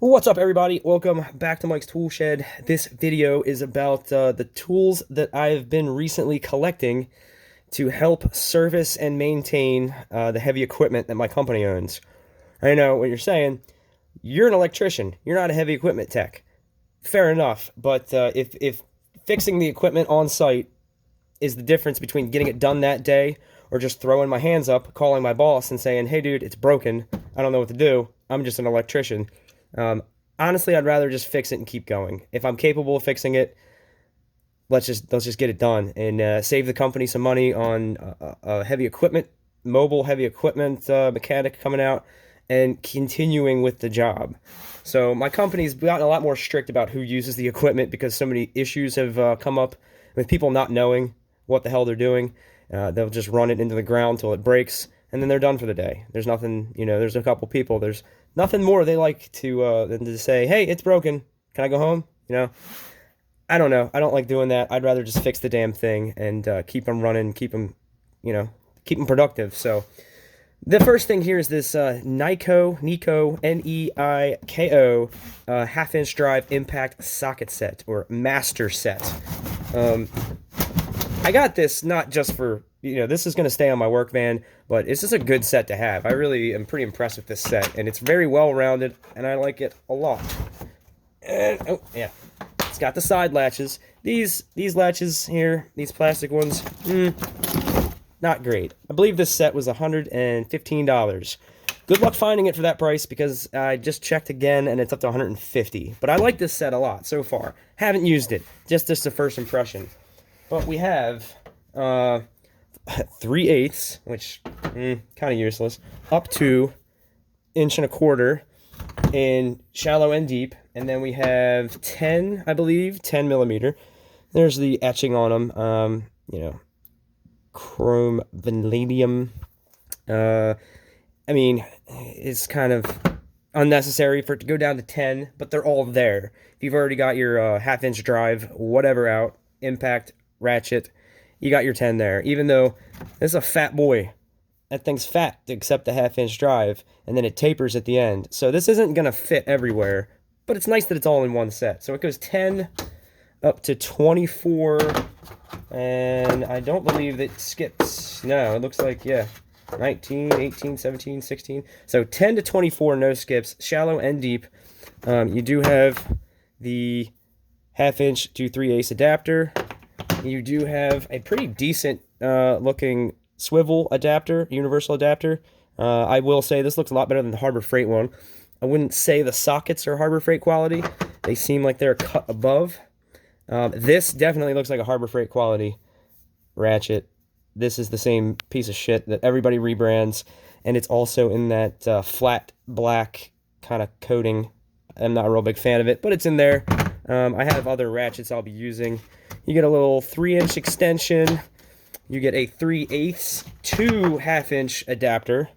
What's up, everybody? Welcome back to Mike's Tool Shed. This video is about the tools that I've been recently collecting to help service and maintain the heavy equipment that my company owns. I know what you're saying. You're an electrician. You're not a heavy equipment tech. Fair enough, but if fixing the equipment on site is the difference between getting it done that day or just throwing my hands up, calling my boss and saying, "Hey, dude, it's broken. I don't know what to do. I'm just an electrician." Honestly, I'd rather just fix it and keep going. If I'm capable of fixing it, let's just get it done and save the company some money on heavy equipment, mobile heavy equipment mechanic coming out and continuing with the job. So my company's gotten a lot more strict about who uses the equipment because so many issues have come up with people not knowing what the hell they're doing. They'll just run it into the ground till it breaks, and then they're done for the day. There's nothing, there's a couple people. There's nothing more they like to than to say, "Hey, it's broken. Can I go home?" I don't know. I don't like doing that. I'd rather just fix the damn thing and keep them running, keep them productive. So the first thing here is this Neiko, Neiko, half-inch drive impact socket set or master set. I got this not just for, this is going to stay on my work van, but it's just a good set to have. I really am pretty impressed with this set, and it's very well-rounded, and I like it a lot. And, oh, yeah. It's got the side latches. These latches here, these plastic ones, not great. I believe this set was $115. Good luck finding it for that price because I just checked again, and it's up to $150. But I like this set a lot so far. Haven't used it. Just a first impression. But we have 3/8, which kind of useless, up to 1.25 inch in shallow and deep, and then we have 10, I believe, 10 millimeter. There's the etching on them, chrome vanadium. I mean, it's kind of unnecessary for it to go down to 10, but they're all there. If you've already got your half-inch drive, whatever out, impact, ratchet, you got your 10 there. Even though this is a fat boy, that thing's fat to accept the half-inch drive, and then it tapers at the end. So this isn't going to fit everywhere, but it's nice that it's all in one set. So it goes 10 up to 24, and I don't believe it skips. No, it looks like, yeah, 19, 18, 17, 16. So 10 to 24, no skips, shallow and deep. You do have the half-inch to 3/8 adapter. You do have a pretty decent looking swivel adapter, universal adapter. I will say this looks a lot better than the Harbor Freight one. I wouldn't say the sockets are Harbor Freight quality. They seem like they're cut above. This definitely looks like a Harbor Freight quality ratchet. This is the same piece of shit that everybody rebrands, and it's also in that flat black kind of coating. I'm not a real big fan of it, but it's in there. I have other ratchets I'll be using. You get a little 3-inch extension. You get a 3/8 to half-inch adapter.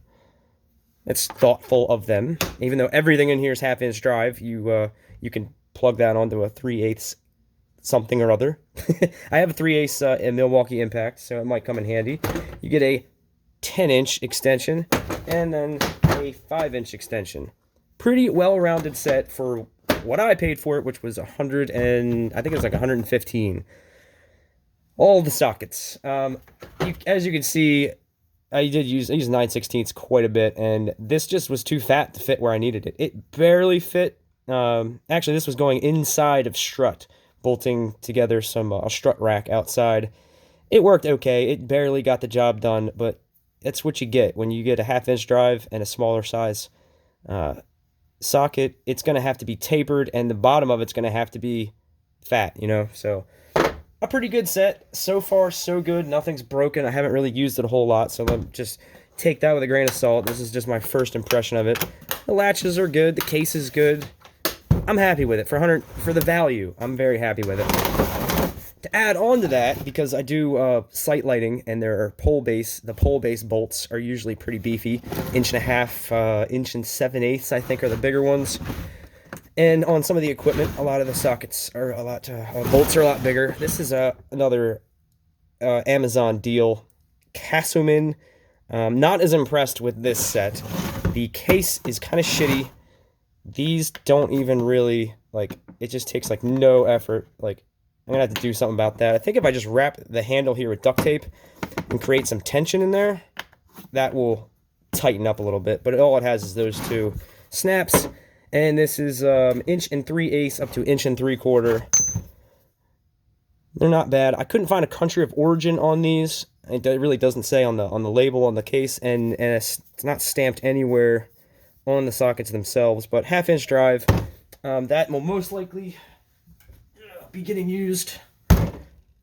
It's thoughtful of them. Even though everything in here is half-inch drive, you can plug that onto a 3/8 something or other. I have a 3/8 in Milwaukee Impact, so it might come in handy. You get a 10-inch extension and then a 5-inch extension. Pretty well-rounded set for what I paid for it, which was I think it was like 115. All the sockets. As you can see, I used 9/16 quite a bit, and this just was too fat to fit where I needed it. It barely fit. Actually, this was going inside of strut, bolting together some a strut rack outside. It worked okay. It barely got the job done, but that's what you get when you get a half-inch drive and a smaller size socket. It's going to have to be tapered, and the bottom of it's going to have to be fat, so a pretty good set. So far, so good. Nothing's broken. I haven't really used it a whole lot, so let me just take that with a grain of salt. This is just my first impression of it. The latches are good. The case is good. I'm happy with it. For the value, I'm very happy with it. To add on to that, because I do sight lighting, and there are the pole base bolts are usually pretty beefy. 1.5 inch, 1 7/8, I think, are the bigger ones. And on some of the equipment, a lot of the sockets are bolts are a lot bigger. This is another Amazon deal. Casumin. Not as impressed with this set. The case is kind of shitty. These don't even really, like, it just takes, like, no effort. Like, I'm gonna have to do something about that. I think if I just wrap the handle here with duct tape and create some tension in there, that will tighten up a little bit. But all it has is those two snaps. And this is 1.3/8 up to 1.75. They're not bad. I couldn't find a country of origin on these. It really doesn't say on the label on the case, and it's not stamped anywhere on the sockets themselves. But 1/2 inch drive, that will most likely be getting used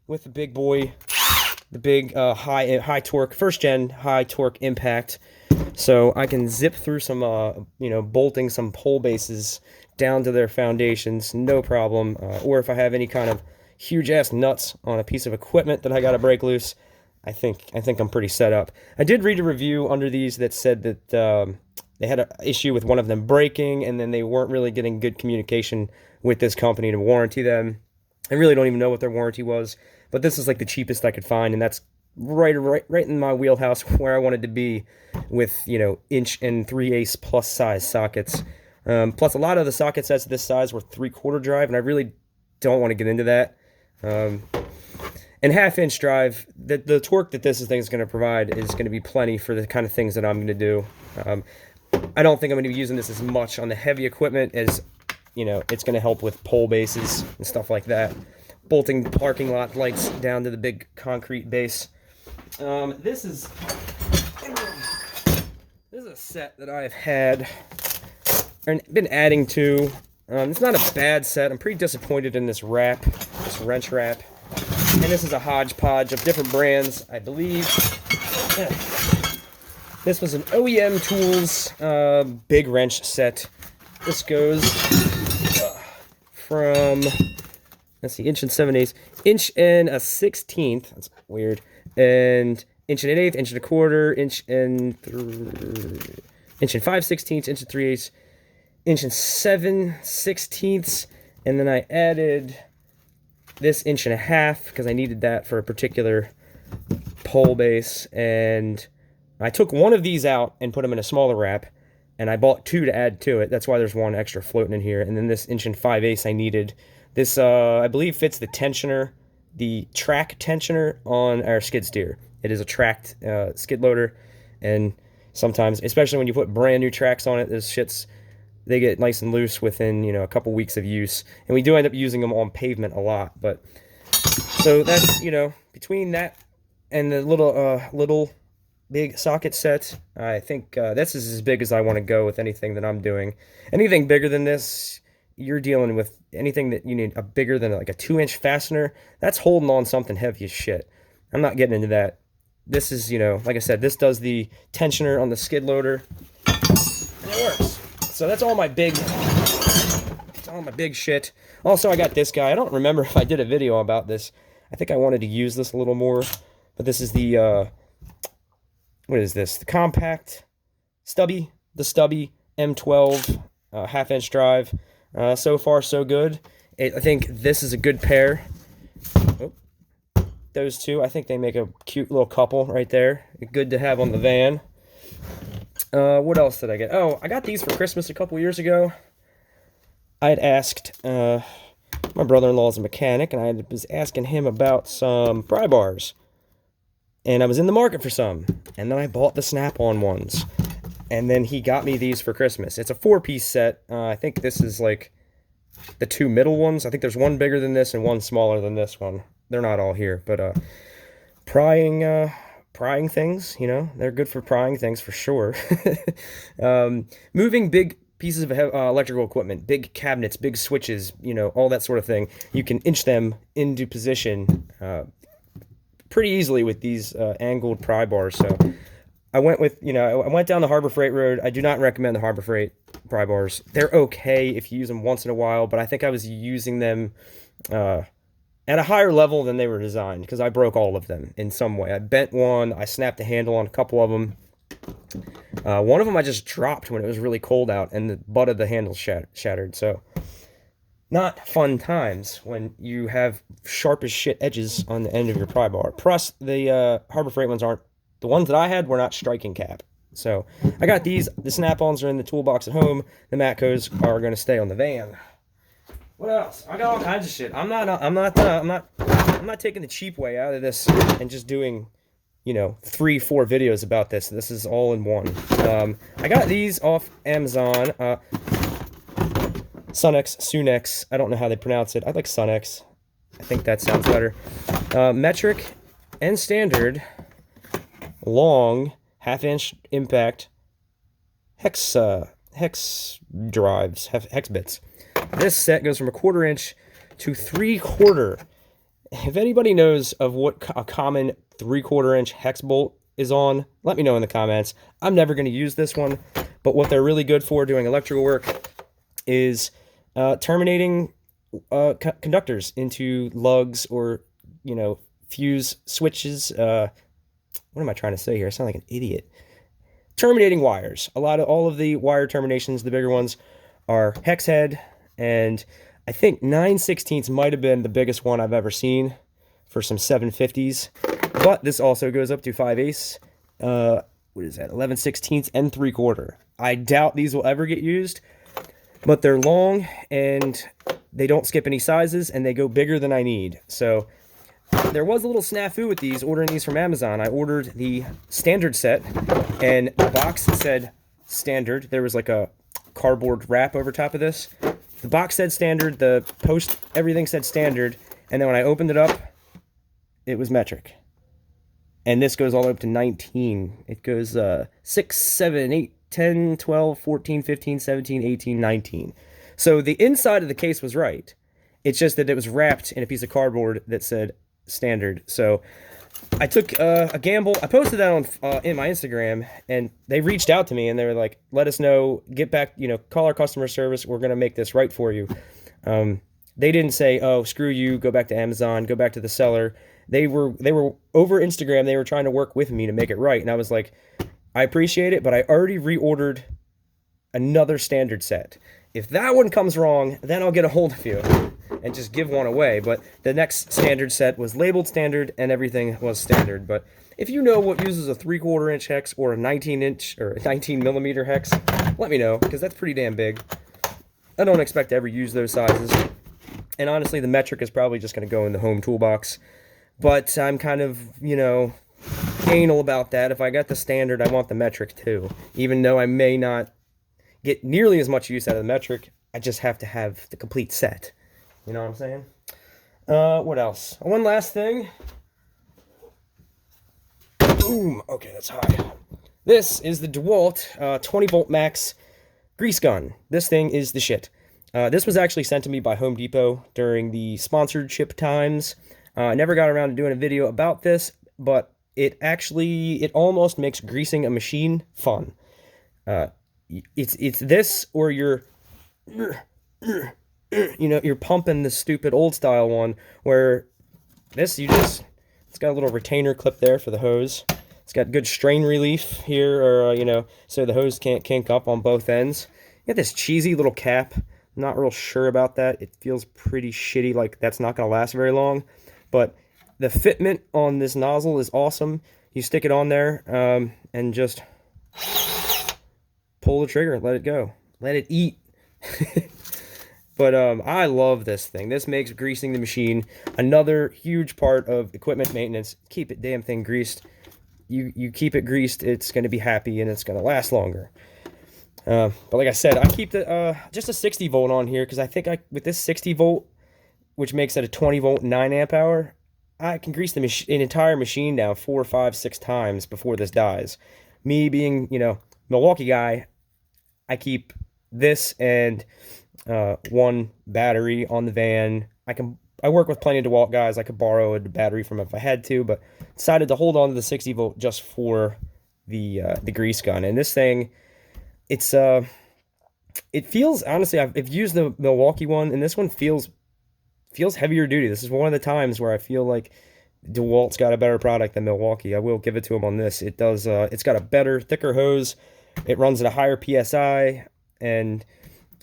with the big boy, the big high torque, first gen high torque impact. So I can zip through some bolting some pole bases down to their foundations, no problem. Or if I have any kind of huge ass nuts on a piece of equipment that I gotta break loose, I think I'm pretty set up. I did read a review under these that said that they had an issue with one of them breaking, and then they weren't really getting good communication with this company to warranty them. I really don't even know what their warranty was, but this is like the cheapest I could find, and that's right in my wheelhouse where I wanted to be with 1.3/8 plus size sockets. Plus, a lot of the socket sets this size were 3/4 drive, and I really don't want to get into that. And 1/2 inch drive, the torque that this thing is going to provide is going to be plenty for the kind of things that I'm going to do. I don't think I'm going to be using this as much on the heavy equipment as, it's going to help with pole bases and stuff like that. Bolting parking lot lights down to the big concrete base. This is a set that I've had and been adding to. It's not a bad set. I'm pretty disappointed in this wrap, this wrench wrap. And this is a hodgepodge of different brands, I believe. This was an OEM Tools big wrench set. This goes from, let's see, 1.7/8, 1.1/16. That's weird. And 1.1/8, 1.25, 1.5/16, 1.3/8, 1.7/16, and then I added this 1.5 because I needed that for a particular pole base, and I took one of these out and put them in a smaller wrap, and I bought two to add to it. That's why there's one extra floating in here. And then this 1.5/8 I needed. This I believe fits the tensioner, the track tensioner on our skid steer. It is a tracked skid loader, and sometimes, especially when you put brand new tracks on it, those shits, they get nice and loose within a couple weeks of use, and we do end up using them on pavement a lot. But so that's between that and the little big socket set, I think this is as big as I want to go with anything that I'm doing. Anything bigger than this, you're dealing with anything that you need a bigger than like a 2-inch fastener. That's holding on something heavy as shit. I'm not getting into that. This is like I said, this does the tensioner on the skid loader, and it works. So that's all my big shit. Also, I got this guy. I don't remember if I did a video about this. I think I wanted to use this a little more, but this is the what is this? The compact stubby M12 1/2 inch drive. So far, so good. I think this is a good pair. Oh, those two, I think they make a cute little couple right there. Good to have on the van. What else did I get? Oh, I got these for Christmas a couple years ago. I had asked, my brother-in-law is a mechanic, and I was asking him about some pry bars. And I was in the market for some. And then I bought the snap-on ones. And then he got me these for Christmas. It's a 4-piece set. I think this is like the two middle ones. I think there's one bigger than this and one smaller than this one. They're not all here, but prying things, they're good for prying things for sure. Moving big pieces of electrical equipment, big cabinets, big switches, all that sort of thing. You can inch them into position pretty easily with these angled pry bars. So I went with, I went down the Harbor Freight road. I do not recommend the Harbor Freight pry bars. They're okay if you use them once in a while, but I think I was using them at a higher level than they were designed, because I broke all of them in some way. I bent one, I snapped the handle on a couple of them. One of them I just dropped when it was really cold out, and the butt of the handle shattered. So, not fun times when you have sharp as shit edges on the end of your pry bar. Plus, the Harbor Freight ones aren't, the ones that I had were not striking cap. So I got these. The snap-ons are in the toolbox at home. The Matcos are going to stay on the van. What else? I got all kinds of shit. I'm not taking the cheap way out of this and just doing, 3, 4 videos about this. This is all in one. I got these off Amazon. Sunex. I don't know how they pronounce it. I like Sunex. I think that sounds better. Metric and standard, long, half-inch impact, hex drives, hex bits. This set goes from 1/4 inch to 3/4. If anybody knows of what a common 3/4 inch hex bolt is on, let me know in the comments. I'm never going to use this one, but what they're really good for doing electrical work is terminating conductors into lugs or, fuse switches. What am I trying to say here? I sound like an idiot. Terminating wires. All of the wire terminations, the bigger ones, are hex head, and I think 9/16 might have been the biggest one I've ever seen for some 750s. But this also goes up to 5/8. What is that? 11/16 and 3/4. I doubt these will ever get used, but they're long and they don't skip any sizes and they go bigger than I need. So there was a little snafu with these, ordering these from Amazon. I ordered the standard set and the box said standard. There was like a cardboard wrap over top of this. The box said standard, the post, everything said standard, and then when I opened it up, it was metric. And this goes all the way up to 19. It goes 6, 7, 8, 10, 12, 14, 15, 17, 18, 19. So the inside of the case was right. It's just that it was wrapped in a piece of cardboard that said standard. So I took a gamble. I posted that on in my Instagram, and they reached out to me, and they were like, let us know, get back, call our customer service. We're going to make this right for you. They didn't say, oh, screw you, go back to Amazon, go back to the seller. They were over Instagram. They were trying to work with me to make it right. And I was like, I appreciate it, but I already reordered another standard set. If that one comes wrong, then I'll get a hold of you and just give one away. But the next standard set was labeled standard and everything was standard. But if you know what uses a 3/4 inch hex or a 19 inch or a 19 millimeter hex, let me know, because that's pretty damn big. I don't expect to ever use those sizes. And honestly, the metric is probably just going to go in the home toolbox. But I'm kind of, anal about that. If I got the standard, I want the metric too. Even though I may not get nearly as much use out of the metric, I just have to have the complete set. You know what I'm saying? What else? One last thing. Boom. Okay, that's high. This is the DeWalt 20 volt max grease gun. This thing is the shit. This was actually sent to me by Home Depot during the sponsorship times. I never got around to doing a video about this, but it almost makes greasing a machine fun. It's this, or you're pumping the stupid old style one, where this, it's got a little retainer clip there for the hose. It's got good strain relief here, or, so the hose can't kink up on both ends. You got this cheesy little cap. I'm not real sure about that. It feels pretty shitty, like that's not going to last very long. But the fitment on this nozzle is awesome. You stick it on there and just pull the trigger, let it go. Let it eat. But I love this thing. This makes greasing the machine another huge part of equipment maintenance. Keep it damn thing greased. You keep it greased, it's going to be happy and it's going to last longer. But like I said, I keep the just a 60 volt on here because I think with this 60 volt, which makes it a 20 volt 9 amp hour, I can grease an entire machine down 4, 5, 6 times before this dies. Me being, Milwaukee guy, I keep this and one battery on the van. I work with plenty of DeWalt guys. I could borrow a battery from them if I had to, but decided to hold on to the 60 volt just for the grease gun. And this thing, it feels, honestly, I've used the Milwaukee one, and this one feels heavier duty. This is one of the times where I feel like DeWalt's got a better product than Milwaukee. I will give it to them on this. It does. It's got a better, thicker hose. It runs at a higher PSI, and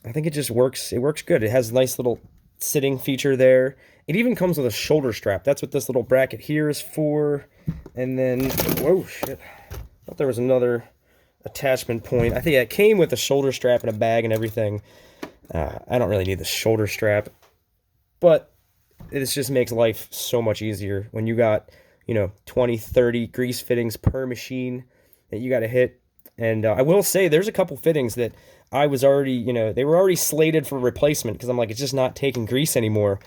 I think it just works. It works good. It has a nice little sitting feature there. It even comes with a shoulder strap. That's what this little bracket here is for. And then, whoa, shit. I thought there was another attachment point. I think it came with a shoulder strap and a bag and everything. I don't really need the shoulder strap, but it just makes life so much easier when you got, 20, 30 grease fittings per machine that you got to hit. And I will say there's a couple fittings that I was already, they were already slated for replacement because I'm like, it's just not taking grease anymore.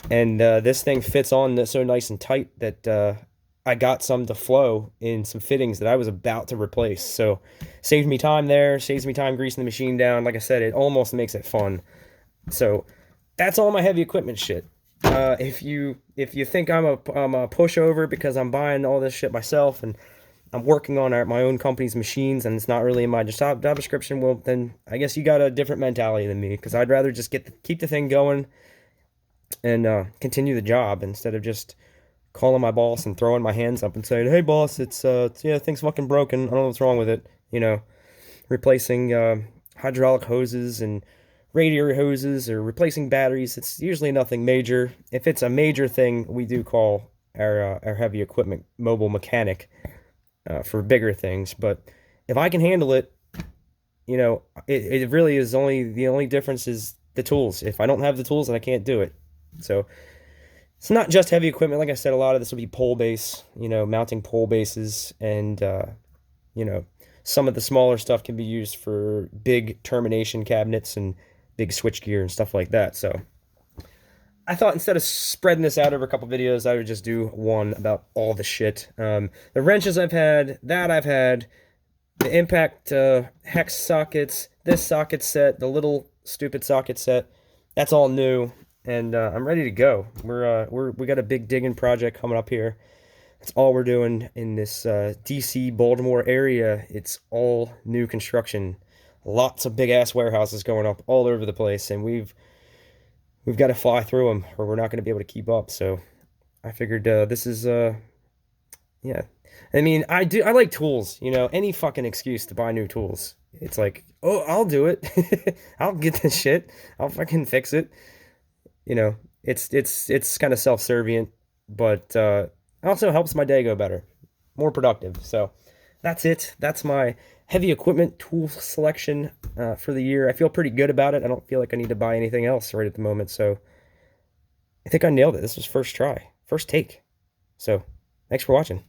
And this thing fits on so nice and tight that I got some to flow in some fittings that I was about to replace. So saves me time there, saves me time greasing the machine down. Like I said, it almost makes it fun. So that's all my heavy equipment shit. If you think I'm a pushover because I'm buying all this shit myself and I'm working on my own company's machines and it's not really in my job description, well then I guess you got a different mentality than me because I'd rather just keep the thing going and continue the job instead of just calling my boss and throwing my hands up and saying, "Hey boss, yeah, thing's fucking broken. I don't know what's wrong with it." Replacing hydraulic hoses and radiator hoses or replacing batteries. It's usually nothing major. If it's a major thing, we do call our heavy equipment mobile mechanic for bigger things. But if I can handle it, it really is the only difference is the tools. If I don't have the tools, then I can't do it. So it's not just heavy equipment. Like I said, a lot of this will be pole base, mounting pole bases and, you know, some of the smaller stuff can be used for big termination cabinets and big switchgear and stuff like that. So I thought instead of spreading this out over a couple videos, I would just do one about all the shit. The wrenches I've had, the impact hex sockets, this socket set, the little stupid socket set, that's all new. And I'm ready to go. We got a big digging project coming up here. That's all we're doing in this DC Baltimore area. It's all new construction. Lots of big ass warehouses going up all over the place, and we've got to fly through them, or we're not going to be able to keep up. So I figured this is yeah. I mean, I like tools. Any fucking excuse to buy new tools. It's like, oh, I'll do it. I'll get this shit. I'll fucking fix it. It's kind of self-servient, but also helps my day go better, more productive. So that's it. That's my heavy equipment tool selection for the year. I feel pretty good about it. I don't feel like I need to buy anything else right at the moment. So I think I nailed it. This was first try, first take. So thanks for watching.